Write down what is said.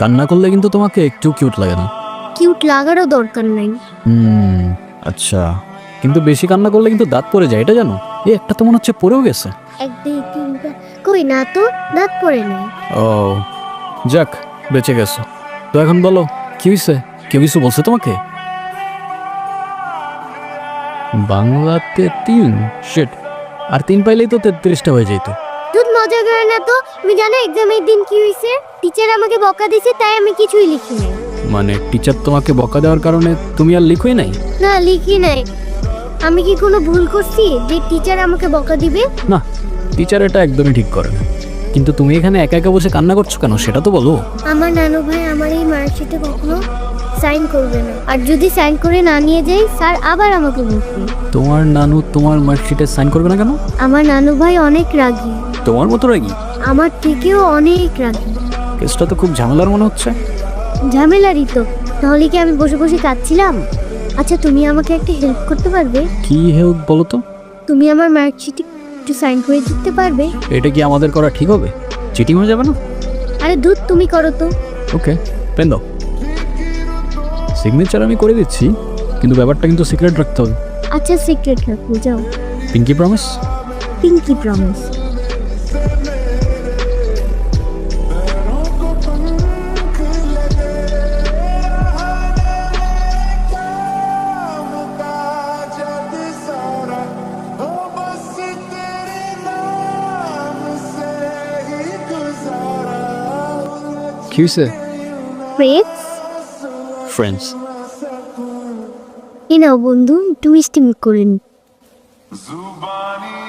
কান্না করলে কিন্তু তোমাকে একটু কিউট লাগে না। কিউট লাগারও দরকার নাই। আচ্ছা, কিন্তু বেশি কান্না করলে কিন্তু দাঁত পড়ে যায়, এটা জানো? একটা তো মনে হচ্ছে পড়েও গেছে। এক দুই তিনটা কই না তো, দাঁত পড়ে নাই। ও যাক, বেঁচে গেছো। তো এখন বলো কি হয়েছে? কেউ কিছু বলছে তোমাকে? বাংলাতে 3 শিট, আর 3 পাইলেই তো 33টা হয়ে যেত। তুই মজা করে না তো। তুমি জানো এক্সামের দিন কি হয়েছে? টিচার আমাকে বকা দিয়েছে, তাই আমি কিছুই লিখি নাই। মানে টিচার তোমাকে বকা দেওয়ার কারণে তুমি আর লিখোই নাই? না, লিখি নাই। আমি কি কোনো ভুল করছি যে টিচার আমাকে বকা দিবে? না, টিচার এটা একদমই ঠিক করে না। কিন্তু তুমি এখানে একা একা বসে কান্না করছো কেন সেটা তো বলো। আমার নানু ভাই আমার এই মার্কশিটে কখনো সাইন করবে না, আর যদি সাইন করে না নিয়ে যাই স্যার আবার আমাকে বকবে। তোমার নানু তোমার মার্কশিটে সাইন করবে না কেন? আমার নানু ভাই অনেক রাগী, তোমার মতো রাগি? আমার থেকেও অনেক রাগী। কেসটা তো খুব ঝামেলার মনে হচ্ছে। ঝামেলারই তো, তাহলে কি আমি বসে বসে কাঁদছিলাম? আচ্ছা, তুমি আমাকে একটা হেল্প করতে পারবে? কি হেল্প বলো তো? তুমি আমার মার্কশিটে একটু সাইন করে দিতে পারবে? এটা কি আমাদের করা ঠিক হবে? চিটিং হয়ে যাবে না? আরে দুধ, তুমি করো তো। ওকে, পেন দাও। সিগনেচার আমি করে দিচ্ছি, কিন্তু ব্যাপারটা কিন্তু সিক্রেট রাখতে হবে। আচ্ছা, সিক্রেট রাখবো, যাও। Pinky promise? Pinky promise. কি হয়েছে? Friends, friends? এই নাও বন্ধু, একটু মিষ্টি মুখ করে নি। जुबानी